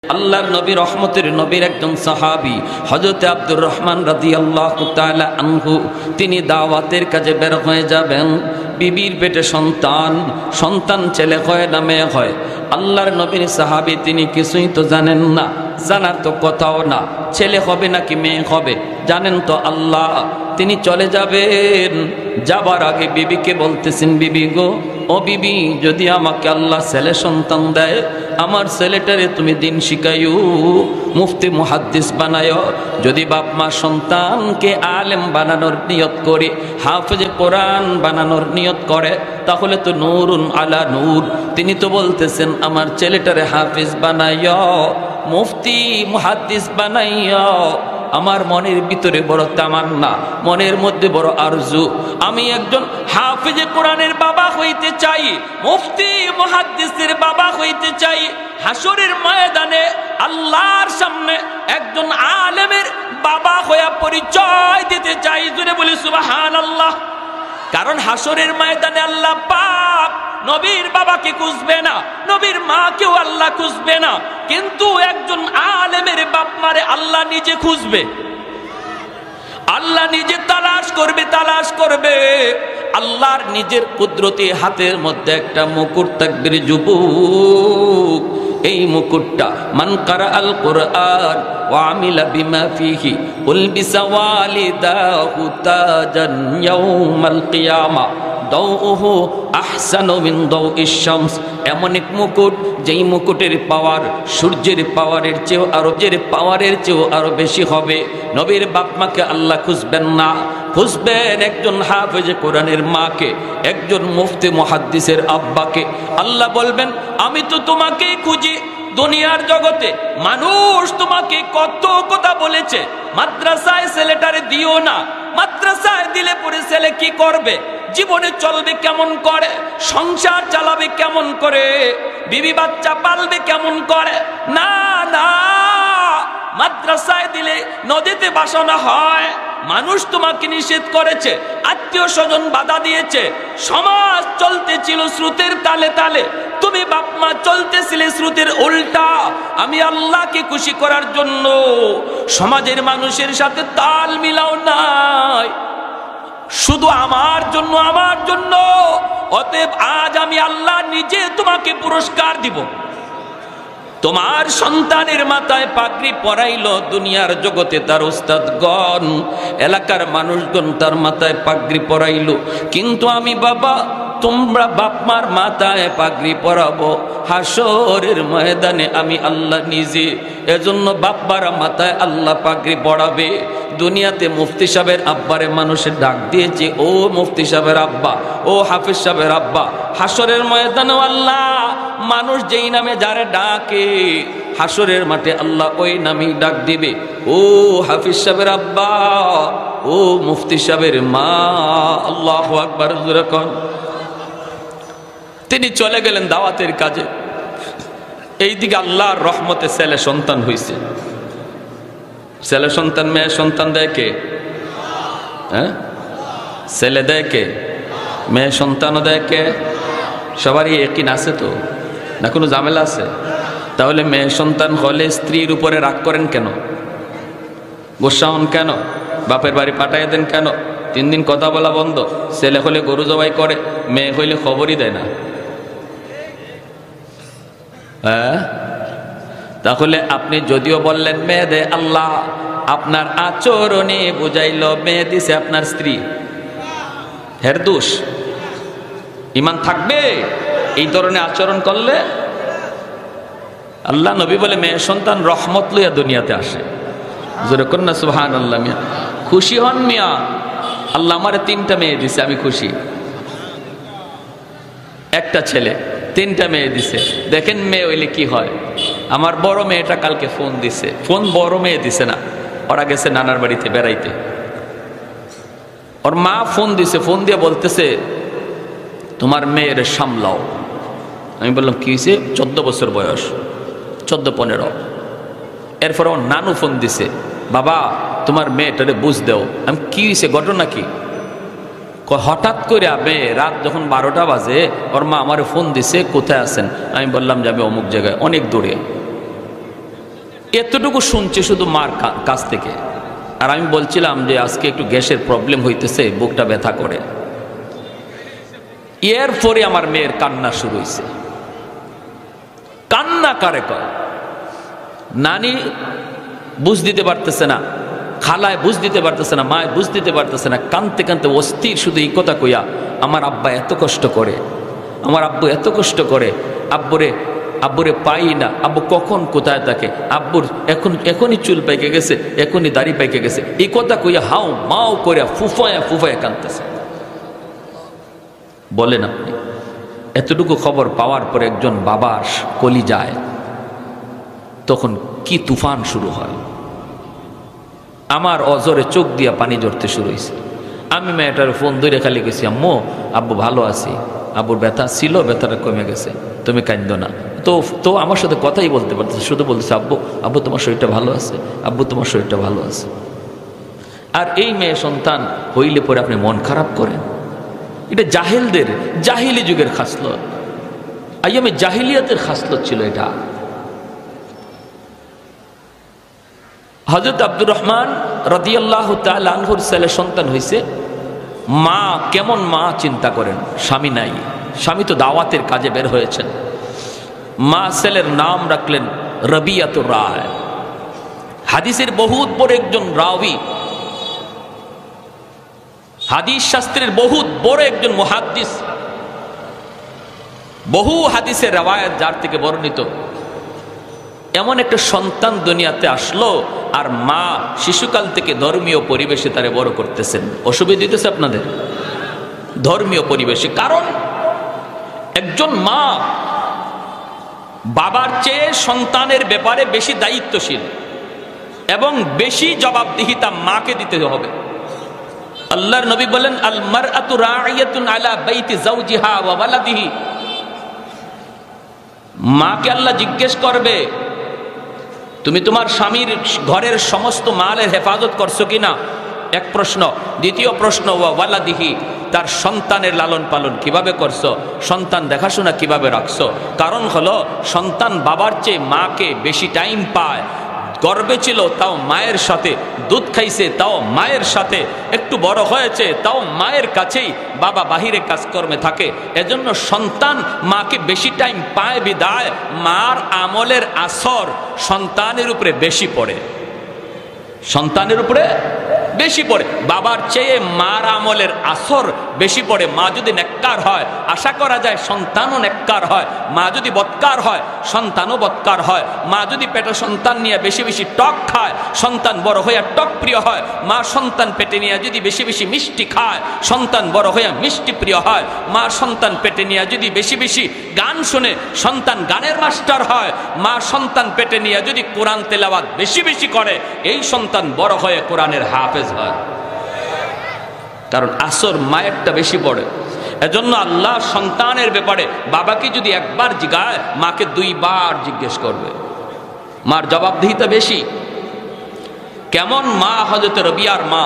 আল্লাহর নবী রহমতের নবীর একজন সাহাবী হযরত আব্দুর রহমান রাদিয়াল্লাহু তাআলা আনহু তিনি দাওয়াতের কাজে বের হয়ে যাবেন। বিবির পেটে সন্তান ছেলে হয় না মেয়ে হয়, আল্লাহর নবীর সাহাবী তিনি কিছুই তো জানেন না, জানার তো কথাও না, ছেলে হবে নাকি মেয়ে হবে জানেন তো আল্লাহ। তিনি চলে যাবেন, যাবার আগে বিবিকে বলতেছেন, বিবি গো, ও বিবি, যদি আমাকে আল্লাহ ছেলে সন্তান দেয়, আমার ছেলেটারে তুমি দিন শিখাইও, মুফতি মুহাদ্দিস বানায়ো। যদি বাপ মা সন্তানকে আলেম বানানোর নিয়ত করে, হাফেজে কোরআন বানানোর নিয়ত করে, তাহলে তো নূরুন আলা নূর। তিনি তো বলতেছেন আমার ছেলেটারে হাফেজ বানাইও, মুফতি মুহাদ্দিস বানাইও। আমার মনের ভিতরে বড় তামান্না, মনের মধ্যে বড় আরজু, আমি একজন হাফেজে কোরআনের বাবা হইতে চাই, মুফতি মুহাদ্দিসের বাবা হইতে চাই। হাসরের ময়দানে আল্লাহর সামনে একজন আলেমের বাবা হয়ে পরিচয় দিতে চাই। জুড়ে বলি সুবহানাল্লাহ। কারণ হাসরের ময়দানে আল্লাহ পাক নবীর বাবাকে খুঁজবে না, নবীর মাকেও আল্লাহ খুঁজবে না, কিন্তু একজন আলেমের বাপ মারে আল্লাহ নিজে খুঁজবে, আল্লাহ নিজে তালাশ করবে। আল্লাহর নিজের কুদরতি হাতের মধ্যে একটা মুকুট থাকবে রে যুবক, এই মুকুটটা মান কারা আল কোরআন ওয়া আমিলা বিমা ফিহি উলবিসা ওয়ালিদাহু তাজান ইয়াউমাল কিয়ামা দাউহু আহসানু মিন দাউইশ শামস। এমন এক মুকুট, যেই মুকুটের পাওয়ার সূর্যের পাওয়ারের চেয়েও আরো বেশি হবে। নবীর বাপ মাকে আল্লাহ খুঁজবেন না, খুঁজবেন একজন হাফেজে কোরআনের মাকে, একজন মুফতি মুহাদ্দিসের আব্বাকে। আল্লাহ বলবেন আমি তো তোমাকেই খুঁজি। দুনিয়ার জগতে মানুষ তোমাকে কত কথা বলেছে, মাদ্রাসায় ছেলেটারে দিও না, মাদ্রাসায় দিলে পরে ছেলে কি করবে, জীবনে চলবে কেমন করে, সংসার চালাবে কেমন করে, বিবি বাচ্চা পালবে কেমন করে। না না, মাদ্রাসায় দিলে নদীতে ভাসানো হয়। মানুষ তোমাকে নিষেধ করেছে, আত্মীয় স্বজন বাধা দিয়েছে, সমাজ চলতেছিল স্রোতের তালে তালে, তুমি বাপ মা চলতেছিলে স্রোতের উল্টা। আমি আল্লাহকে খুশি করার জন্য সমাজের মানুষের সাথে তাল মিলাও নাই, শুধু আমার জন্য। অতএব আজ আমি আল্লাহ নিজে তোমাকে পুরস্কার দিব। তোমার সন্তানের মাথায় পাগড়ি পরাইলো দুনিয়ার জগতে তার উস্তাদগণ, এলাকার মানুষগণ তার মাথায় পাগড়ি পরাইলো, কিন্তু আমি বাবা তোমরা বাপ মার মাথায় পাগড়ি পরাবো হাসরের ময়দানে আমি আল্লাহ নিজে। এজন্য বাপ্পার মাথায় আল্লাহ পাগড়ি পরাবে। দুনিয়াতে মুফতি সাহেবের আব্বারে মানুষের ডাক দিয়েছে, ও মুফতি সাহেবের আব্বা, ও হাফিজ সাহেবের আব্বা। হাসরের ময়দানে আল্লাহ মানুষ যেই নামে যারে ডাকে, হাসরের মাঠে আল্লাহ ওই নামেই ডাক দিবে, ও হাফিজ সাহেবের আব্বা, ও মুফতি সাহেবের মা। আল্লাহু আকবার জোরে কোন। তিনি চলে গেলেন দাওয়াতের কাজে। এইদিকে আল্লাহর রহমতে ছেলে সন্তান হইছে। ছেলে সন্তান মেয়ে সন্তান দেয় কে? হ্যাঁ, ছেলে দেয় কে? মেয়ে সন্তানও দেয় কে? সবারই একই আছে তো না, কোনো ঝামেলা আছে? তাহলে মেয়ে সন্তান হলে স্ত্রীর উপরে রাগ করেন কেন? গোসা হন কেন? বাপের বাড়ি পাঠাইয়া দেন কেন? 3 দিন কথা বলা বন্ধ। ছেলে হলে গরু জবাই করে, মেয়ে হইলে খবরই দেয় না। হ্যাঁ, তাহলে আপনি যদিও বললেন মেয়ে দেয় আল্লাহ, আপনার আচরণে বুঝাইল মেয়ে দিছে আপনার স্ত্রী, হের দোষ। ইমান থাকবে এই ধরনের আচরণ করলে? আল্লাহ নবী বলে মেয়ে সন্তান রহমত লইয়া দুনিয়াতে আসে। জোরে কন্যা সুবহানাল্লাহ। মিয়া খুশি হন মিয়া, আল্লাহ আমারে 3টা মেয়ে দিছে, আমি খুশি। একটা ছেলে 3টা মেয়ে দিছে। দেখেন মেয়ে হইলে কি হয়। আমার বড় মেয়েটা কালকে ফোন দিছে, বড় মেয়ে দিছে না, ওরা গেছে নানার বাড়িতে বেড়াইতে। ওর মা ফোন দিছে, ফোন দিয়ে বলতেছে তোমার মেয়ের সামলাও। আমি বললাম কি হয়েছে? 14 বছর বয়স, 14-15। এরপর ওর নানু ফোন দিছে, বাবা তোমার মেয়েটারে বুঝ দেও। আমি কি হয়েছে, ঘটনা কি? হঠাৎ করে মেয়ে রাত যখন 12টা বাজে ওর মা আমার ফোন দিছে, কোথায় আছেন? আমি বললাম যে আমি অমুক জায়গায়, অনেক দূরে। এতটুকু শুনছে শুধু মার কাছ থেকে। আর আমি বলছিলাম যে আজকে একটু গ্যাসের প্রবলেম হইতেছে, বুকটা ব্যথা করে। এরপরে আমার মেয়ের কান্না শুরু হয়েছে, কান্না কারে কয়। নানি বুঝ দিতে পারতেছে না, খালায় বুঝ দিতে পারতেছে না, মায় বুঝ দিতে পারতেছে না, কানতে কানতে অস্থির শুধু এই কথা কইয়া, আমার আব্বা এত কষ্ট করে, আমার আব্বু এত কষ্ট করে, আব্বুরে পাই না, আব্বু কখন কোথায় থাকে, আব্বুর এখনই চুল পাইকে গেছে, এখনই দাড়ি পাইকে গেছে, এই কথা কইয়া হাও মাও করে ফুফায়া কানতেছে। বলেন আপনি এতটুকু খবর পাওয়ার পরে একজন বাবার কলি যায়, তখন কি তুফান শুরু হয়। আমার অজরে চোখ দিয়া পানি ঝরতে শুরু হয়েছে। আমি মেয়েটার ফোন ধরে খালি গেছি, আম্মু আব্বু ভালো আছি, আব্বুর ব্যথা ছিল, ব্যথাটা কমে গেছে, তুমি কাঁদো না। তো আমার সাথে কথাই বলতে পারতেছে, শুধু বলতেছে আব্বু তোমার শরীরটা ভালো আছে, আব্বু তোমার শরীরটা ভালো আছে। আর এই মেয়ে সন্তান হইলে পরে আপনি মন খারাপ করেন, এটা জাহেলদের জাহিলি যুগের খাসলত, আইয়ামে জাহিলিয়াতের খাসলত ছিল এটা। হযরত আব্দুর রহমান রাদিয়াল্লাহু তাআলা আনহুর ছেলে সন্তান হইছে। মা কেমন মা চিন্তা করেন, স্বামী নাই, স্বামী তো দাওয়াতের কাজে বের হয়েছেন। মা ছেলের নাম রাখলেন রবিয়াতুর রায়। হাদিসের বহুত বড় একজন রাওয়ী, হাদিস শাস্ত্রের বহুত বড় একজন মুহাদ্দিস, বহু হাদিসের রওয়ায়াত যার থেকে বর্ণিত। এমন একটা সন্তান দুনিয়াতে আসলো, আর মা শিশুকাল থেকে ধর্মীয় পরিবেশে তারে বড় করতেছেন। অসুবিধা দিতেছে আপনাদের ধর্মীয় পরিবেশে, কারণ একজন মা বাবার চেয়ে সন্তানের ব্যাপারে বেশি দায়িত্বশীল এবং বেশি জবাবদিহিতা মাকে দিতে হবে। আল্লাহর নবী বলেন, আল মারআতু রাইয়াতুন আলা বাইতি যাওজিহা ওয়া ওয়ালাদিহি। মাকে আল্লাহ জিজ্ঞেস করবে, তুমি তোমার স্বামীর ঘরের সমস্ত মালের হেফাজত করছো কিনা, এক প্রশ্ন। দ্বিতীয় প্রশ্ন, ওয়া ওয়ালাদিহি, তার সন্তানের লালন পালন কিভাবে করছো, সন্তান দেখাশোনা কিভাবে রাখছো। কারণ হলো সন্তান বাবার চেয়ে মাকে বেশি টাইম পায়। গর্বে ছিল তাও মায়ের সাথে, দুধ খাইছে তাও মায়ের সাথে, একটু বড় হয়েছে তাও মায়ের কাছেই, বাবা বাহিরে কাজকর্মে থাকে। এজন্য সন্তান মাকে বেশি টাইম পায় বিদায় মার আমলের আসর সন্তানের উপরে বেশি পড়ে, সন্তানের উপরে বেশি পড়ে। বাবার চেয়ে মার আমলের আসর বেশি পড়ে। মা যদি নেককার হয়, আশা করা যায় সন্তানও নেককার হয়। মা যদি বদকার হয়, সন্তানও বদকার হয়। মা যদি পেটে সন্তান নিয়ে বেশি বেশি টক খায়, সন্তান বড় হইয়া টক প্রিয় হয়। মা সন্তান পেটে নিয়ে যদি বেশি বেশি মিষ্টি খায়, সন্তান বড় হইয়া মিষ্টি প্রিয় হয়। মা সন্তান পেটে নিয়ে যদি বেশি বেশি গান শুনে, সন্তান গানের মাস্টার হয়। মা সন্তান পেটে নিয়ে যদি কোরআন তেলাওয়াত বেশি বেশি করে, এই সন্তান বড় হয়ে কোরআনের হাফেজ হয়। কারণ আসর মায়েরটা বেশি পড়ে। এজন্য আল্লাহ সন্তানের ব্যাপারে বাবাকে যদি একবার জিজ্ঞায়, মাকে 2 বার জিজ্ঞেস করবে। মার জবাবদিহিতা বেশি। কেমন মা হযরত রবিয়ার মা,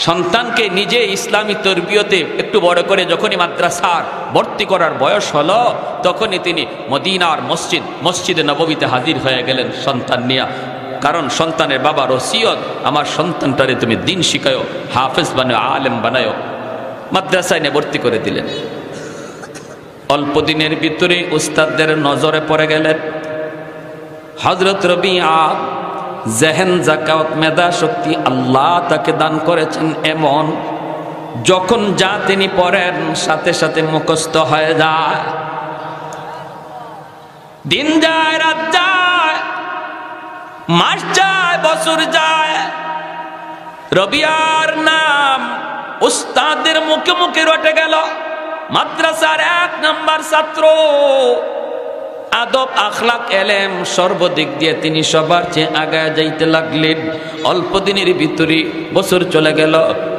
সন্তানকে নিজে ইসলামী তরবিয়তে একটু বড় করে যখনই মাদ্রাসার ভর্তি করার বয়স হলো, তখনই তিনি মদিনার মসজিদে নববীতে হাজির হয়ে গেলেন সন্তান নিয়ে। কারণ সন্তানের বাবার ওসিয়ত, আমার সন্তানটারে তুমি দিন শিখায়ো, হাফেজ বানাও, আলেম বানায়ো। মাদ্রাসায় নিয়ে ভর্তি করে দিলেন। অল্প দিনের ভিতরে উস্তাদদের নজরে পড়ে গেলেন। হযরত রবিয়া জেহেন, যাকাত, মেধা শক্তি আল্লাহ তাকে দান করেছেন এমন, যখন যা তিনি পড়েন সাথে সাথে মুখস্থ হয়ে যায়। দিন যায়, রাত যায়, মাস যায়, বছর যায়, রবিয়ার নাম উস্তাদের মুখে মুখে রটে গেল। মাদ্রাসার 1 নাম্বার ছাত্র, আদব আখলাক এলেম সর্বদিক দিয়ে তিনি সবার চেয়ে আগায় যাইতে লাগলেন। অল্প দিনের ভিতরে বছর চলে গেল,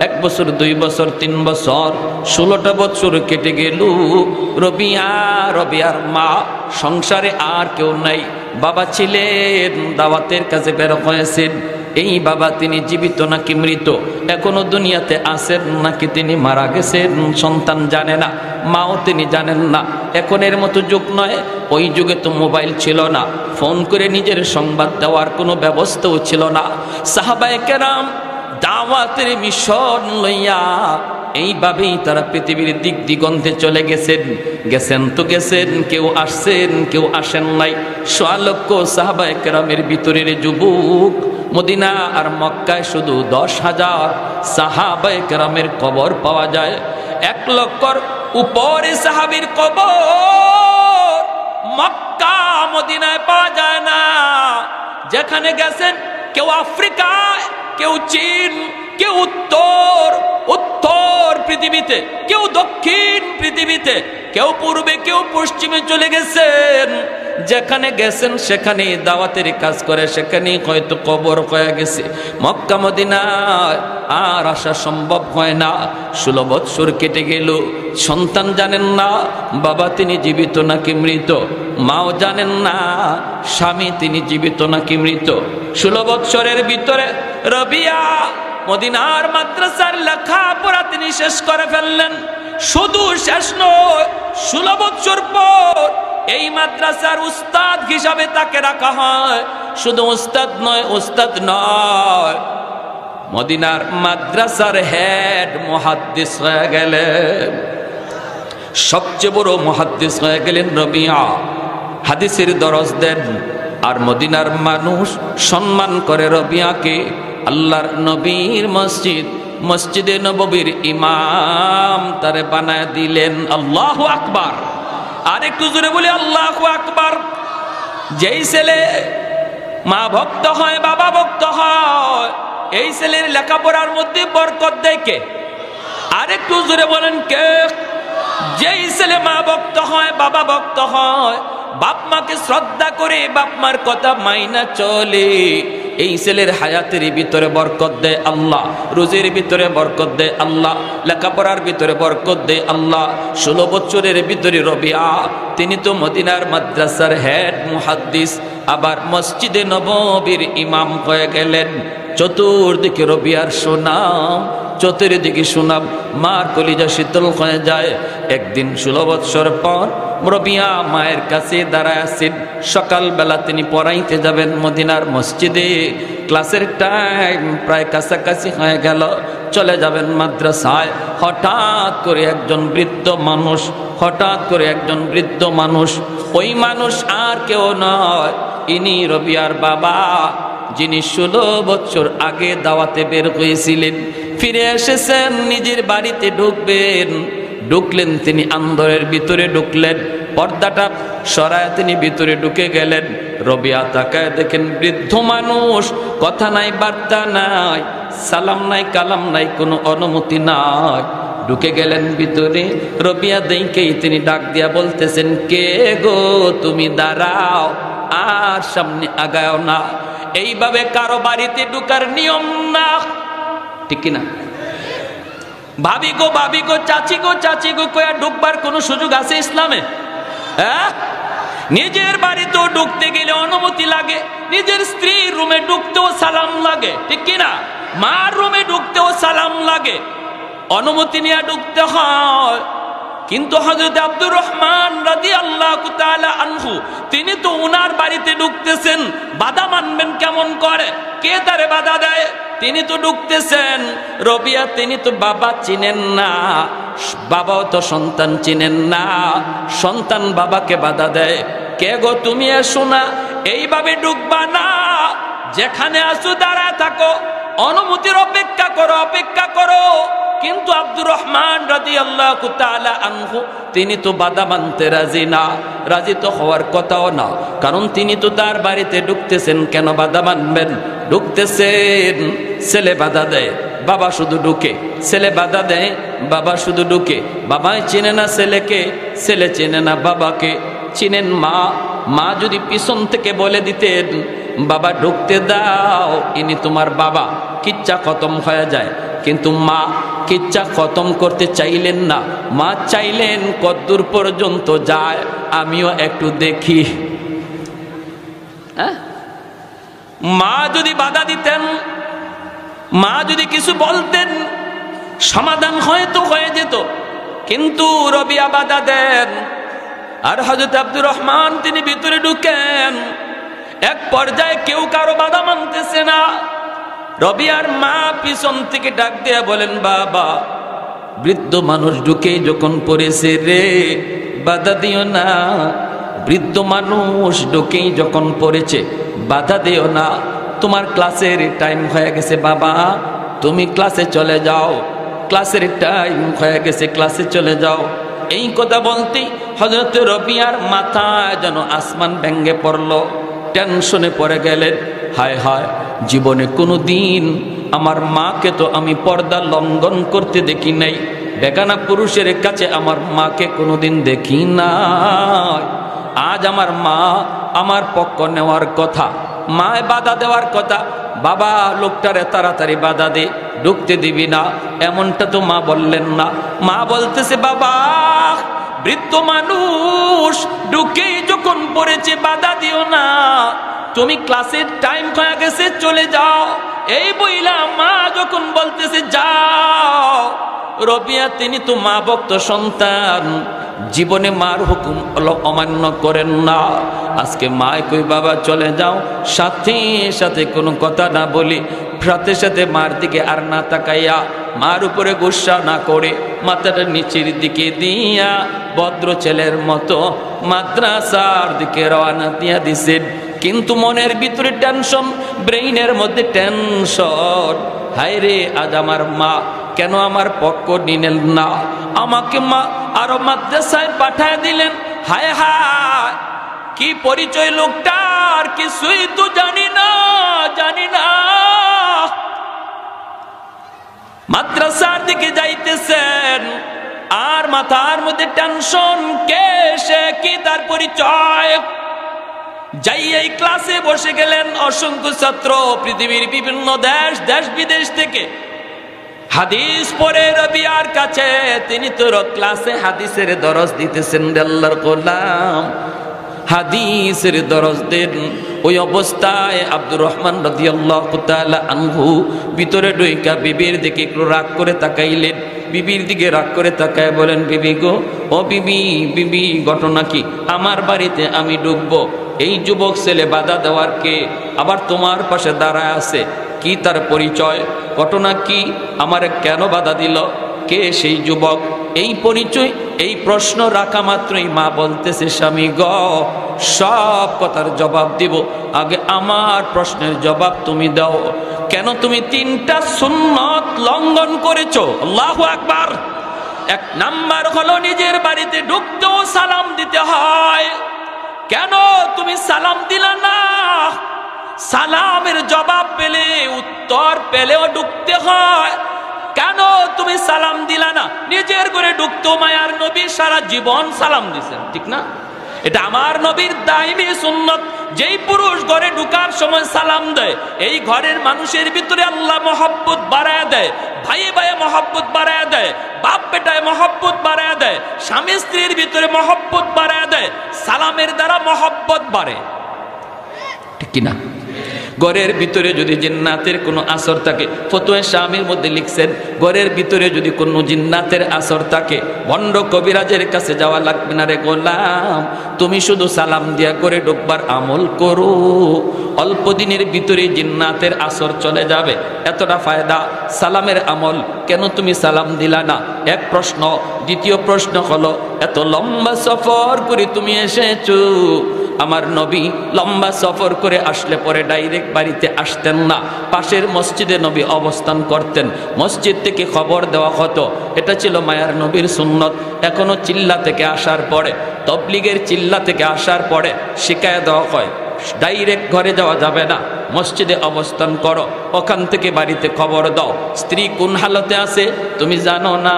1 বছর, 2 বছর, 3 বছর, 16টা বছর কেটে গেল। রবিয়ার মা সংসারে আর কেউ নাই। বাবা ছিলেন, দাওয়াতের কাজে বের হয়েছেন। এই বাবা তিনি জীবিত নাকি মৃত, এখনো দুনিয়াতে আছেন নাকি তিনি মারা গেছেন, সন্তান জানে না। মাও তিনি জানেন না। এখনের মতো যুগ নয়, ওই যুগে তো মোবাইল ছিল না, ফোন করে নিজের সংবাদ দেওয়ার কোনো ব্যবস্থাও ছিল না। সাহাবায়ে কেরাম দাওয়াতের মিশন লইয়া এইভাবেই তারা পৃথিবীর দিক দিগন্তে চলে গেছেন তো গেছেন, কেউ আসছেন কেউ আসেন নাই। ১০০ লক্ষ সাহাবায়ে কেরামের ভিতরের যুবক, মদিনা আর মক্কায় শুধু ১০,০০০ সাহাবায়ে কেরামের কবর পাওয়া যায়। ১ লক্ষর উপরে সাহাবীর কবর মক্কা মদিনায় পাওয়া যায় না। যেখানে গেছেন কেউ আফ্রিকায়, কেউ চীন, কেউ উত্তর পৃথিবীতে, কেউ দক্ষিণ পৃথিবীতে, কেউ পূর্বে কেউ পশ্চিমে চলে গেছেন। যেখানে গেছেন সেখানে দাওয়াতের কাজ করে, সেখানেই হয়তো কবর হয়ে গেছে। মক্কা মদিনায় আর আসা সম্ভব হয় না। 16 বৎসর কেটে গেল, সন্তান জানেন না বাবা তিনি জীবিত নাকি মৃত, মাও জানেন না স্বামী তিনি জীবিত নাকি মৃত। 16 বৎসরের ভিতরে রবিয়া মদিনার মাদ্রাসার লেখাপড়া তিনি শেষ করে ফেললেন। শুধু শেষ নয়, 16 বৎসর পর এই মাদ্রাসার উস্তাদ হিসাবে তাকে রাখা হয়। শুধু উস্তাদ নয়, মদিনার মাদ্রাসার হেড মুহাদ্দিস হয়ে গেলেন। সবচেয়ে বড় মুহাদ্দিস হয়ে গেলেন রবিয়া। হাদিসের দরজ দেন, আর মদিনার মানুষ সম্মান করে রবিয়াকে। আল্লাহর নবীর মসজিদে নববীর ইমাম তারে বানায় দিলেন। আল্লাহু আকবার। আর একটু জোরে বলি আল্লাহু আকবার। যেই ছেলে মা ভক্ত হয়, বাবা ভক্ত হয়, এই ছেলের লেখাপড়ার মধ্যে বরকত দেয় কে? আর একটু জোরে বলেন কে? যেই ছেলে মা ভক্ত হয়, বাবা ভক্ত হয়, বাপ মাকে শ্রদ্ধা করে, বাপ মার কথা মাইনা চলে, এই ছেলের হায়াতের ভিতরে বরকত দেয় আল্লাহ, রুজির ভিতরে বরকত দেয় আল্লাহ, লেখাপড়ার ভিতরে বরকত দেয় আল্লাহ। 16 বছরের ভিতরে রবিয়া তিনি তো মদিনার মাদ্রাসার হেড মুহাদ্দিস, আবার মসজিদে নববীর ইমাম হয়ে গেলেন। চতুর্দিকে রবিয়ার সুনাম, চতুর্দিকে সুনাম, মার কলিজা শীতল হয়ে যায়। একদিন 16 বৎসর পর রবিয়া মায়ের কাছে দাঁড়ায় আছেন। সকালবেলা তিনি পড়াইতে যাবেন মদিনার মসজিদে। ক্লাসের টাইম প্রায় কাছাকাছি হয়ে গেল, চলে যাবেন মাদ্রাসায়। হঠাৎ করে একজন বৃদ্ধ মানুষ, ওই মানুষ আর কেউ নয়, ইনি রবিয়ার বাবা, যিনি 16 বছর আগে দাওয়াতে বের হয়েছিলেন। ফিরে এসেছেন, নিজের বাড়িতে ঢুকলেন তিনি আন্দরের ভিতরে ঢুকলেন, পর্দাটা সরায় তিনি ভিতরে ঢুকে গেলেন। রবিয়া তাকায় দেখেন বৃদ্ধ মানুষ, কথা নাই, বার্তা নাই, সালাম নাই, কালাম নাই, কোনো অনুমতি নাই। ঢুকে গেলেন ভিতরে। রবিয়া দেখেই তিনি ডাক দিয়া বলতেছেন, কে গো তুমি? দাঁড়াও, আর সামনে আগাও না। এইভাবে কারো বাড়িতে ঢুকার নিয়ম না, ঠিক না? ভাবি গো, চাচি গো কয়া ঢুকবার কোন সুযোগ আছে ইসলামে? হ্যাঁ, নিজের বাড়িতেও ঢুকতে গেলে অনুমতি লাগে, নিজের স্ত্রীর রুমে ঢুকতেও সালাম লাগে, ঠিক কিনা? মার রুমে ঢুকতেও সালাম লাগে, অনুমতি নিয়ে ঢুকতে হয়। কিন্তু হযরত আব্দুর রহমান রাদিয়াল্লাহু তাআলা আনহু তিনি তো উনার বাড়িতে ঢুকতেছেন, বাধা মানবেন কেমন করে? কে তারে বাধা দেয়? তিনি তো ঢুকতেছেন। রবিয়া তিনি তো বাবা চিনেন না, বাবাও তো সন্তান চিনেন না, সন্তান বাবাকে বাধা দেয়। কে গো তুমি? এসো না, এইভাবে ঢুকবা না, যেখানে আসো দাঁড়ায় থাকো, অনুমতির অপেক্ষা করো। কিন্তু আব্দুর রহমান রাদিয়াল্লাহু তাআলা আনহু তিনি তো বাধা মানতে রাজি না, রাজি তো হওয়ার কথাও না, কারণ তিনি তো তার বাড়িতে ঢুকতেছেন, কেন বাধা মানবেন? ঢুকতেছেন, ছেলে বাধা দেয়, বাবা শুধু ঢুকে, ছেলে বাধা দেয়, বাবা শুধু ঢুকে। বাবাই চেনে না ছেলেকে, ছেলে চেনে না বাবাকে। চিনেন মা যদি পিছন থেকে বলে দিতেন, বাবা ঢুকতে দাও, ইনি তোমার বাবা, কিচ্ছা খতম হয়ে যায়। কিন্তু মা কিচ্ছা খতম করতে চাইলেন না, মা চাইলেন কদ্দূর পর্যন্ত যায় আমিও একটু দেখি। মা যদি বাধা দিতেন, মা যদি কিছু বলতেন, সমাধান হয়তো হয়ে যেত, কিন্তু রবিয়া বাধা দেন। আর হযরত আব্দুর রহমান তিনি ভিতরে ঢুকেন। এক পর্যায়ে কেউ কারো বাধা মানতেছে না। রবিয়ার মা পিছন থেকে ডাক দিয়ে বলেন, বাবা, বৃদ্ধ মানুষ ঢুকে যখন পড়েছে রে, বাধা দিও না। বৃদ্ধ মানুষ ঢুকেই যখন পড়েছে, বাধা দিও না। তোমার ক্লাসের টাইম হয়ে গেছে বাবা, তুমি ক্লাসে চলে যাও। ক্লাসের টাইম হয়ে গেছে, ক্লাসে চলে যাও। এই কথা বলতেই হযরত রবিয়ার মাথায় যেন আসমান ভেঙে পড়ল। টেনশনে পড়ে গেলেন, হায় হায়, জীবনে কোনো দিন আমার মাকে তো আমি পর্দা লঙ্ঘন করতে দেখি নাই। বেগানা পুরুষের কাছে আমার মাকে কোনোদিন দেখি নাই। আজ আমার মা আমার পক্ষ নেওয়ার কথা, মায় বাধা দেওয়ার কথা। বাবা, লোকটারে তাড়াতাড়ি বাধা দে, ঢুকতে দিবি না, এমনটা তো মা বললেন না। মা বলতেছে, বাবা, বৃদ্ধ মানুষ ঢুকেই যখন পড়েছে, বাধা দিও না। তুমি ক্লাসের টাইম হয়ে গেছে, চলে যাও। এই বইলা মা যখন বলতেছে যাও, রবিয়া তিনি তো মা ভক্ত সন্তান, জীবনে মার হুকুম অমান্য করেন না। আজকে মায় কই, বাবা চলে যাও, সাথে সাথে কোনো কথা না বলি, সাথে সাথে মার দিকে আর না তাকাইয়া, মার উপরে গুসা না করে মাথাটা নিচের দিকে দিয়া ভদ্র ছেলের মতো মাদ্রাসার দিকে রওনা দিয়া দিছেন। কিন্তু মনের ভিতরে টেনশন, ব্রেইনের মধ্যে টেনশন। হায় রে, আজ আমার মা কেন আমার পক্ষ নিলেন না? আমাকে মা আরো মাদ্রাসায় পাঠায় দিলেন। হায় হায়, কি পরিচয় লোকটার, কিছুই তো জানি না, জানি না। মাদ্রাসার দিকে যাইতেছেন আর মাথার মধ্যে টেনশন, কে সে, কি তার পরিচয়। যাই এই ক্লাসে বসে গেলেন অসংখ্য ছাত্র, পৃথিবীর বিভিন্ন দেশ বিদেশ থেকে হাদিস পড়ে রবিয়ার কাছে। তিনি তো ক্লাসে হাদিসের দরস দিতেছেন, আল্লাহর গোলাম হাদিসের দরস দেন। ওই অবস্থায় আব্দুর রহমান রাদিয়াল্লাহু তাআলা আনহু ভিতরে ঢুইকা বিবির দিকে একটু রাগ করে তাকাইলেন। বিবির দিকে রাগ করে তাকায় বলেন, বিবি গো, ও বিবি, বিবি ঘটনা কি? আমার বাড়িতে আমি ঢুকবো, এই যুবক ছেলে বাধা দেওয়ার কে? আবার তোমার পাশে দাঁড়ায় আছে, কি তার পরিচয়? ঘটনা কি? আমারে কেন বাধা দিল? কে সেই যুবক? এই পরিচয়, এই প্রশ্ন রাখা মাত্রই মা বলতেছে, স্বামী গ, সব কথার জবাব দিব, আগে আমার প্রশ্নের জবাব তুমি দাও। কেন তুমি 3টা সুন্নত লঙ্ঘন করেছো? আল্লাহু আকবার। 1 নাম্বার হলো নিজের বাড়িতে ঢুকতেও সালাম দিতে হয়। কেন তুমি সালাম দিলা না? সালামের জবাব পেলে, উত্তর পেলেও ঢুকতে হয়। কেন তুমি সালাম দিলা না? নিজের ঘরে ঢুকতেও মায়ার নবী সারা জীবন সালাম দিছেন, ঠিক না? এটা আমার নবীর দাইমি সুন্নত। যেই পুরুষ ঘরে ঢুকার সময় সালাম দেয়, এই ঘরের মানুষের ভিতরে আল্লাহ মহব্বত বাড়ায় দেয়, ভাই ভাইয়ে মহব্বত বাড়ায় দেয়, বাপ বেটায় মহব্বত বাড়ায় দেয়, স্বামী স্ত্রীর ভিতরে মহব্বত বাড়ায় দেয়। সালামের দ্বারা মহব্বত বাড়ে, ঠিক কিনা? ঘরের ভিতরে যদি জিন্নাতের কোনো আসর থাকে, ফতোয়া শামির মধ্যে লিখছেন, ঘরের ভিতরে যদি কোনো জিন্নাতের আসর থাকে, ভণ্ড কবিরাজের কাছে যাওয়া লাগবে না রে গোলাম, তুমি শুধু সালাম দিয়া করে ঢুকবার আমল করো, অল্প দিনের ভিতরে জিন্নাতের আসর চলে যাবে। এতটা ফায়দা সালামের আমল, কেন তুমি সালাম দিলা না? এক প্রশ্ন। দ্বিতীয় প্রশ্ন হলো, এত লম্বা সফর করে তুমি এসেছো, আমার নবী লম্বা সফর করে আসলে পরে ডাইরেক্ট বাড়িতে আসতেন না, পাশের মসজিদে নবী অবস্থান করতেন, মসজিদ থেকে খবর দেওয়া হতো। এটা ছিল মায়ার নবীর সুন্নত। এখনো চিল্লা থেকে আসার পরে, তবলিগের চিল্লা থেকে আসার পরে শিকায় দেওয়া হয়, ডাইরেক্ট ঘরে যাওয়া যাবে না, মসজিদে অবস্থান করো, ওখান থেকে বাড়িতে খবর দাও। স্ত্রী কোন হালতে আছে তুমি জানো না,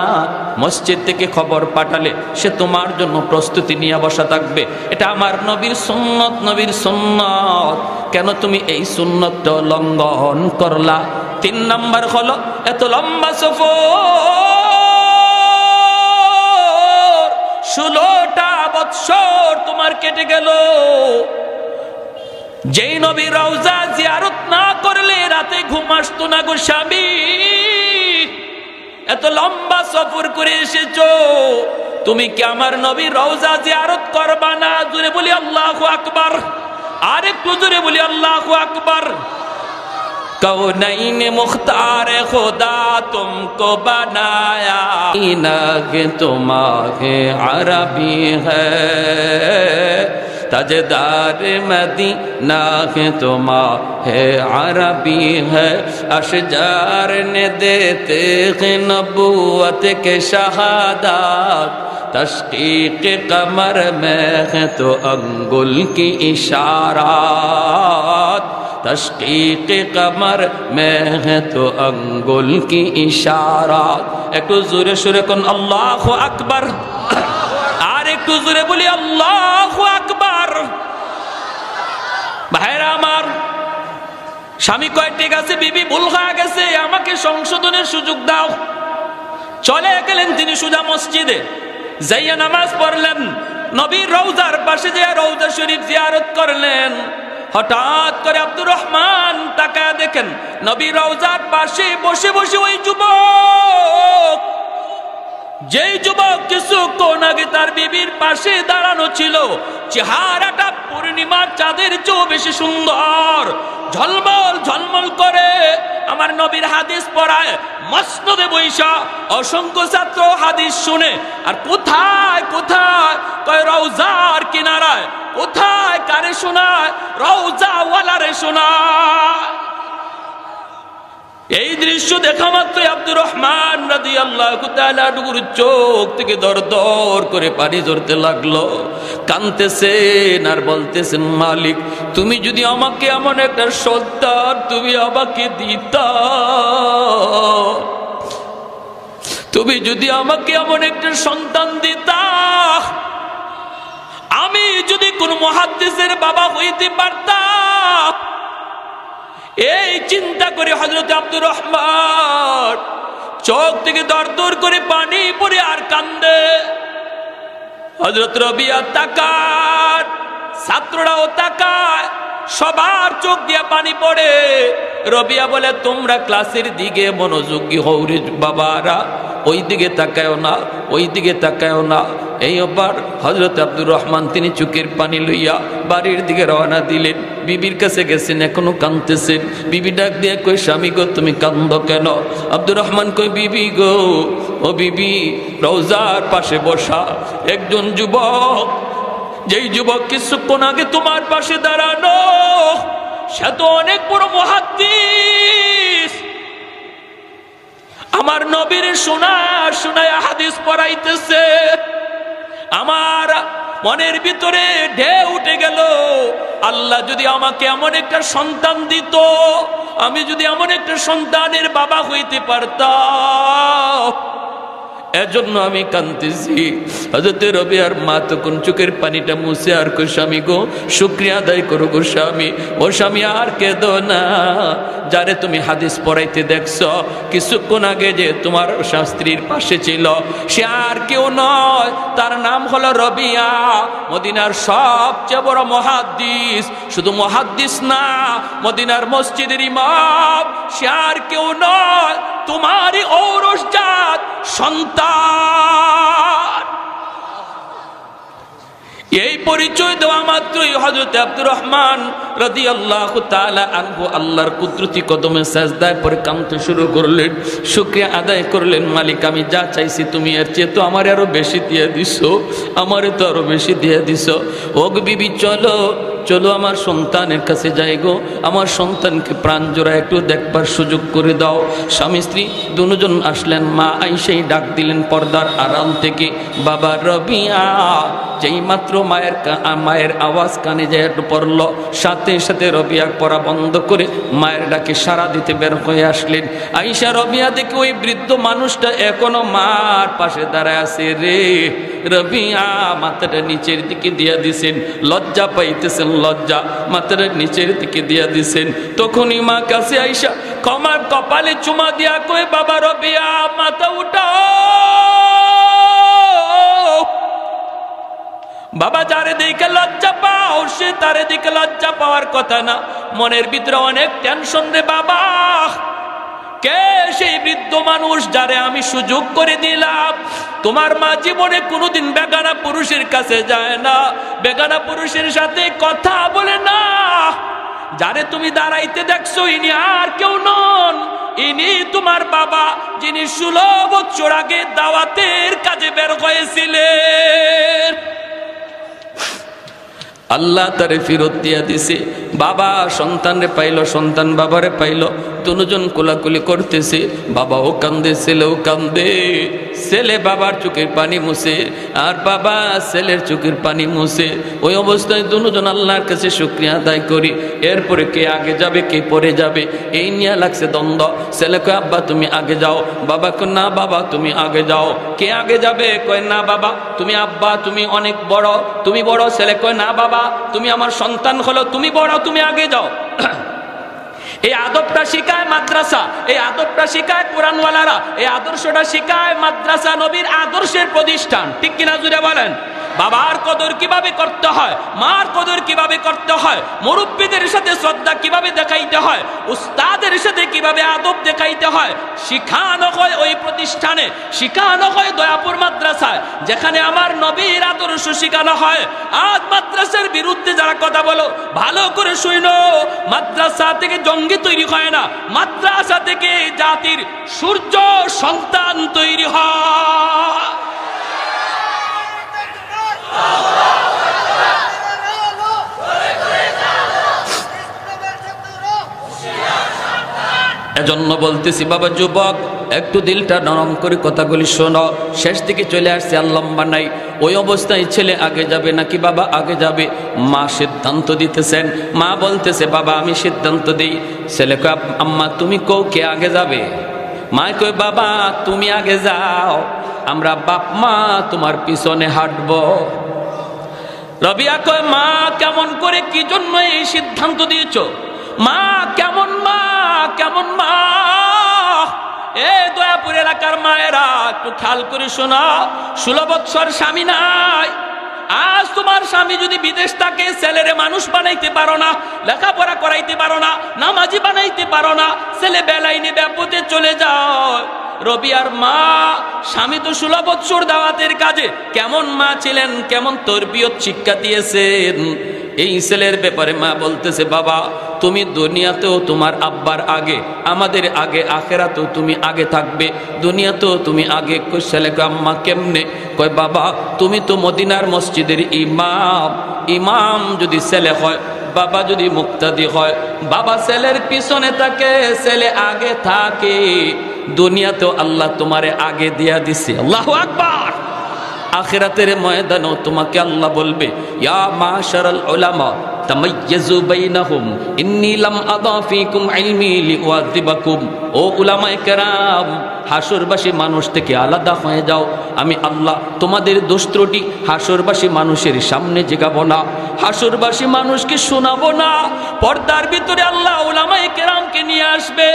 মসজিদ থেকে খবর পাঠালে সে তোমার জন্য প্রস্তুতি নিয়ে বসা থাকবে। এটা আমার নবীর সুন্নত, নবীর সুন্নত। কেন তুমি এই সুন্নতটা লঙ্ঘন করলা? 3 নাম্বার হলো, এত লম্বা সফর, 16টা বৎসর তোমার কেটে গেল। যেই নবী রওজা জিয়ারত না করলে রাতে ঘুম আসতো না গো স্বামী, এত লম্বা সফর করে এসেছো, তুমি কি আমার নবীর রওজা জিয়ারত করবা না? জোরে বলি আল্লাহু আকবার। আর একটু জোরে বলি আল্লাহু আকবার। कौनैन मुख्तार खुदा तुमको बनाया, नग तुम्हारे अरबी है, ताजदार मदीना के तुम्हारे अरबी है, अशजार ने देते हैं नबूवत के शहादत, तशकीक कमर में है तो अंगुल की इशारात, तशकीक कमर में है तो अंगुल की इशारात। একটু জোরে সুরে কোন আল্লাহু আকবার। আর একটু জোরে বলি আল্লাহু আকবার। ভাইরা আমার, স্বামী কয় ঠিক আছে বিবি ভুল হয়ে গেছে, আমাকে সংশোধনের সুযোগ দাও। চলে গেলেন তিনি সোজা মসজিদে, যাইয়া নামাজ পড়লেন, নবীর রওজার পাশে যে রওজা শরীফ জিয়ারত করলেন। হঠাৎ করে আব্দুর রহমান তাকায় দেখেন নবীর রওজার পাশে বসে বসে ওই যুবক, যেই যুবক কিছুক্ষণ আগে তার বিবির পাশে দাঁড়ানো ছিল, চেহারাটা পূর্ণিমার চাঁদের চেয়েও বেশি সুন্দর, ঝলমল ঝলমল করে। আমার নবীর হাদিস পড়ায় মসনদে বৈশা অসংখ্য ছাত্র হাদিস শুনে। আর কোথায় কোথায় কয় রওজার কিনারায়, কোথায় কারে শোনায়? রওজা ওয়ালারে শোনায়। এই দৃশ্য দেখা মাত্র আব্দুর রহমান রাদিয়াল্লাহু তাআলা আনহুর চোখ থেকে দর দর করে পানি ঝরতে লাগলো। কাঁদতেছেন আর বলতেছেন, মালিক তুমি যদি আমাকে এমন একটা সন্তান তুমি আমাকে দিতা, তুমি যদি আমাকে এমন একটা সন্তান দিতা, আমি যদি কোন মুহাদ্দিসের বাবা হইতে পারতাম। এই চিন্তা করে হযরত আব্দুর রহমান চোখ থেকে দর দর করে পানি পড়ে আর কান্দে। হযরত রবিয়া তাকান, ছাত্ররাও তাকায়, সবার চোখ দিয়ে পানি পড়ে। রবিয়া বলে, তোমরা ক্লাসের দিকে মনোযোগী হও রে বাবারা, ওই দিকে তাকায়ও না, ওই দিকে তাকায়ও না। এইবার হযরত আব্দুর রহমান তিনি চোখের পানি লইয়া বাড়ির দিকে রওনা দিলেন। বিবির কাছে গেছেন, এখনো কাঁদতেছেন। বিবি ডাক দিয়ে কই, স্বামী গো তুমি কান্দো কেন? আব্দুর রহমান কই, বিবি গো, ও বিবি, রওজার পাশে বসা একজন যুবক, যেই যুবক কিছুক্ষণ আগে তোমার পাশে দাঁড়ানো, সে তো অনেক বড় মুহাদ্দিস, আমার নবীর শোনায় হাদিস পড়াইতেছে। আমার মনের ভিতরে ঢেউ উঠে গেল, আল্লাহ যদি আমাকে এমন একটা সন্তান দিত, আমি যদি এমন একটা সন্তানের বাবা হইতে পারতাম। এজন্য আমি কাঁদতেছি। হযরত রবিয়ার মা তখন চোখের পানিটা মুছে আর কই, স্বামী গো শুকরিয়া আদায় করো গো স্বামী। ও স্বামী আর কেঁদো না, যারে তুমি হাদিস পড়াইতে দেখছো কিছুক্ষণ আগে যে তোমার স্ত্রীর পাশে ছিল, সে আর কেউ নয়, তার নাম হলো রবিয়া, মদিনার সবচেয়ে বড় মুহাদ্দিস। শুধু মুহাদ্দিস না, মদিনার মসজিদের ইমাম, সে আর কেউ নয়, তোমারই ঔরসজাত সন্তান। এই পরিচয় দেওয়া মাত্রই হযরত আব্দুর রহমান রাদিয়াল্লাহু তাআলা আনহু আল্লাহর কুদরতি কদমে সাজদায় পড়ে কাঁদতে শুরু করলেন, শুকরিয়া আদায় করলেন, মালিক আমি যা চাইছি তুমি এর চেয়ে তো আমার আরো বেশি দিয়ে দিছো, আমারে তো আরো বেশি দিয়ে দিছো। ও বিবি চলো চলো আমার সন্তানের কাছে যাই গো, আমার সন্তানকে প্রাণ জোড়া একটু দেখবার সুযোগ করে দাও। স্বামী স্ত্রী দুজন আসলেন, মা আইসাই ডাক দিলেন পর্দার আড়াল থেকে, বাবা রবিয়া। যেই মাত্র মায়ের আওয়াজ কানে যায় পড়ল, সাথে সাথে রবিয়া পড়া বন্ধ করে মায়ের ডাকে সাড়া দিতে বের হয়ে আসলেন। আইসা রবিয়া দেখে ওই বৃদ্ধ মানুষটা এখনো মার পাশে দাঁড়ায় আছে রে। রবিয়া মাথাটা নিচের দিকে দিয়া দিছেন, লজ্জা পাইতেছেন, লজ্জা মাথাটা নিচের দিকে দিয়া দিছেন। তখনই মা কাছে আইসা কমার কপালে চুমা দিয়া কই, বাবা রবিয়া মাথা উঠাও। বাবা যারে দিকে লজ্জা পাও, সে তারে দিকে লজ্জা পাওয়ার কথা না, মনের ভিতরে অনেক টেনশন রে বাবা। কে সেই বৃদ্ধ মানুষ যারে আমি সুযোগ করে দিলাম? তোমার মা জীবনে কোনোদিন বেগানা পুরুষের কাছে যায় না, বেগানা পুরুষের সাথে কথা বলে না। যারে তুমি দাঁড়াইতে দেখছো ইনি আর কেউ নন, ইনি তোমার বাবা, যিনি 16 বছর আগে দাওয়াতের কাজে বের হয়েছিলেন। আল্লাহ তারে ফিরত দিয়া দিছে। বাবা সন্তানরে পাইল, সন্তান বাবারে পাইল, দুজন কোলাকুলি করতেছে। বাবাও কান্দে, ছেলেও কান্দে। ছেলে বাবার চোখের পানি মুছে আর বাবা ছেলের চোখের পানি মুছে। ওই অবস্থায় দুজন আল্লাহর কাছে শুকরিয়া আদায় করি। এরপরে কে আগে যাবে কে পরে যাবে এই নিয়ে লাগছে দ্বন্দ্ব। ছেলে কয় আব্বা তুমি আগে যাও, বাবা কয় না বাবা তুমি আগে যাও। কে আগে যাবে? কয় না বাবা তুমি, আব্বা তুমি অনেক বড়, তুমি বড়। ছেলে কয় না বাবা তুমি আমার সন্তান হলো, তুমি বড়, তুমি আগে যাও। এই আদবটা শিখায় মাদ্রাসা, এই আদবটা শিখায় কোরআনওয়ালারা, এই আদর্শটা শিখায় মাদ্রাসা, নবীর আদর্শের প্রতিষ্ঠান। ঠিক কিনা জুড়ে বলেন? বাবার কদর কিভাবে করতে হয়, মার কদর কিভাবে করতে হয়, মুরব্বীদের সাথে শ্রদ্ধা কিভাবে দেখাইতে হয়, উস্তাদের সাথে কিভাবে আদব দেখাইতে হয়, শিখানো হয় ওই প্রতিষ্ঠানে, শিখানো হয় দয়াপুর মাদ্রাসায়, যেখানে আমার নবীর আদর্শ শিখানো হয়। আজ মাদ্রাসার বিরুদ্ধে যারা কথা বলো ভালো করে শুনো, মাদ্রাসা থেকে জঙ্গি তৈরি হয় না, মাদ্রাসা থেকে জাতির সূর্য সন্তান তৈরি হয়। এজন্য বলতেছি বাবা যুবক, একটু দিলটা নরম করে কথাগুলি শোনো। শেষ দিকে চলে আসছে, আর লম্বা নাই। ওই অবস্থায় ছেলে আগে যাবে নাকি বাবা আগে যাবে? মা সিদ্ধান্ত দিতেছেন। মা বলতেছে বাবা আমি সিদ্ধান্ত দিই। ছেলে কয় আম্মা তুমি কও কে আগে যাবে? মা কয় বাবা তুমি আগে যাও, আমরা বাপ মা তোমার পিছনে হাঁটবো। রবিয়া কয় মা কেমন করে, কি জন্য এই সিদ্ধান্ত দিয়েছ? মা কেমন, মা কেমন মা? এ দয়াপুর এলাকার মায়েরা একটু খেয়াল করে শোনা। 16 বছর স্বামী নাই। আজ তোমার স্বামী যদি বিদেশ থাকে, ছেলেরে মানুষ বানাইতে পারো না, লেখাপড়া করাইতে পারো না, নামাজি বানাইতে পারো না, ছেলে বেলাইনি ব্যাপতে চলে যায়। রবিয়ার মা স্বামী তো 16 বছর দাওয়াতের কাজে, কেমন মা ছিলেন, কেমন তরবিয়ত শিক্ষা দিয়েছেন। এই ছেলের ব্যাপারে মা বলতেছে বাবা তুমি দুনিয়াতেও তোমার আব্বার আগে, আমাদের আগে, আখেরাতেও তুমি আগে থাকবে, দুনিয়াতেও তুমি আগে। ছেলে কয় আম্মা কেমনে? কয় বাবা তুমি তো মদিনার মসজিদের ইমাম, ইমাম যদি ছেলে হয়, বাবা যদি মুক্তাদি হয়, বাবা ছেলের পিছনে থাকে, ছেলে আগে থাকে, দুনিয়াতেও আল্লাহ তোমারে আগে দিয়া দিছে। আল্লাহু আকবার। আখিরাতের ময়দানেও তোমাকে আল্লাহ বলবে ইয়া মাশারাল উলামা তামাইয়াজু বাইনাহুম ইন্নী লাম আদা ফীকুম ইলমি লিউআযিবাকুম। ও উলামায়ে কেরাম, হাসরবাসী মানুষ থেকে আলাদা হয়ে যাও। আমি আল্লাহ তোমাদের দোষ ত্রুটি হাসরবাসী মানুষের সামনে জিগাবো না, হাসরবাসী মানুষকে শোনাবো না। পর্দার ভিতরে আল্লাহ উলামায়ে কেরামকে নিয়ে আসবে,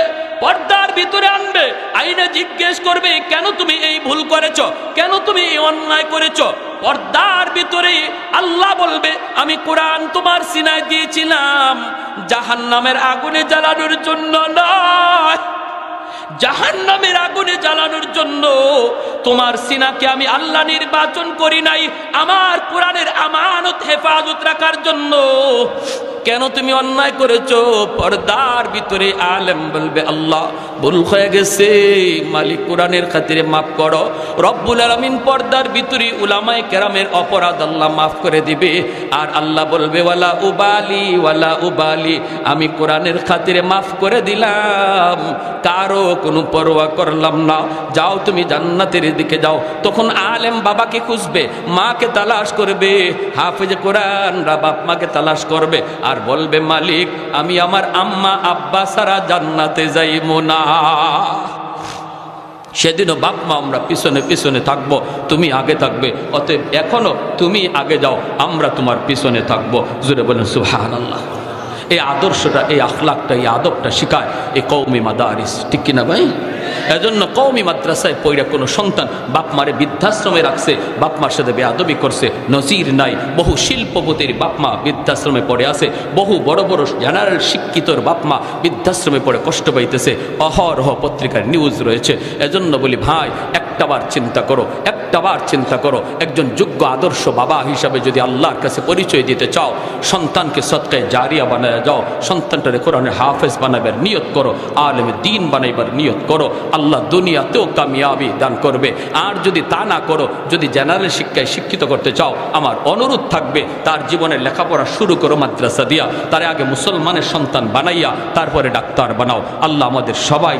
পর্দার ভিতরে আনবে, আইনে জিজ্ঞেস করবে কেন তুমি এই ভুল করেছো, কেন তুমি এই অন্যায় করেছো। পর্দার ভিতরে আল্লাহ বলবে আমি কোরআন তোমার সিনায় দিয়েছিলাম জাহান্নামের আগুনে জ্বালানোর জন্য নয়, জাহান্নামের আগুনে জ্বালানোর জন্য তোমার সিনাকে আমি আল্লাহ নির্বাচন করি নাই, আমার কোরআনের আমানত হেফাজত রাখার জন্য। কেন তুমি অন্যায় করেছো? পর্দার ভিতরে আলেম বলবে আল্লাহ ভুল হয়ে গেছে, মালিক কোরআনের খাতিরে মাফ করো। রব্বুল আলামিন পর্দার ভিতরে উলামায়ে কেরামের অপরাধ আল্লাহ মাফ করে দিবে। আর আল্লাহ বলবে ওয়ালা উবালি, ওয়ালা উবালি, আমি কোরআনের খাতিরে মাফ করে দিলাম, কারো কোনো পরোয়া করলাম না, যাও তুমি জান্নাতের দিকে যাও। তখন আলেম বাবাকে খুঁজবে, মাকে তালাশ করবে, হাফেজে কোরআনরা বাপ মাকে তালাশ করবে আর বলবে মালিক আমি আমার আম্মা আব্বা ছাড়া জান্নাতে যাইব না। সেদিনও বাপ মা আমরা পিছনে পিছনে থাকবো, তুমি আগে থাকবে, অতএব এখনো তুমি আগে যাও, আমরা তোমার পিছনে থাকবো। জোরে বলেন সুবহানাল্লাহ। এই আদর্শটা, এই আখলাকটা, এই আদবটা শিখায় এই কওমি মাদারিস। ঠিক কিনা ভাই? এজন্য কওমি মাদ্রাসায় পড়া কোনো সন্তান বাপ মারে বৃদ্ধাশ্রমে রাখছে, বাপ মার সাথে বেয়াদবি করছে, নজির নাই। বহু শিল্পপতির বাপ মা বৃদ্ধাশ্রমে পড়ে আছে, বহু বড় বড় জেনারেল শিক্ষিতর বাপ মা বৃদ্ধাশ্রমে পড়ে কষ্ট পাইতেছে, অহরহ পত্রিকার নিউজ রয়েছে। এজন্য বলি ভাই, একটাবার চিন্তা করো, একটাবার চিন্তা করো। একজন যোগ্য আদর্শ বাবা হিসাবে যদি আল্লাহর কাছে পরিচয় দিতে চাও, সন্তানকে সদকায়ে জারিয়া বানায় যাও, সন্তানটারে কোরআনের হাফেজ বানাবার নিয়ত করো, আলেমে দ্বীন বানাইবার নিয়ত করো, আল্লাহ দুনিয়াতেও কামিয়াবি দান করবে। আর যদি তা না করো, যদি জেনারেল শিক্ষায় শিক্ষিত করতে চাও, আমার অনুরোধ থাকবে তার জীবনের লেখাপড়া শুরু করো মাদ্রাসা দিয়া, তারে আগে মুসলমানের সন্তান বানাইয়া তারপরে ডাক্তার বানাও। আল্লাহ আমাদের সবাই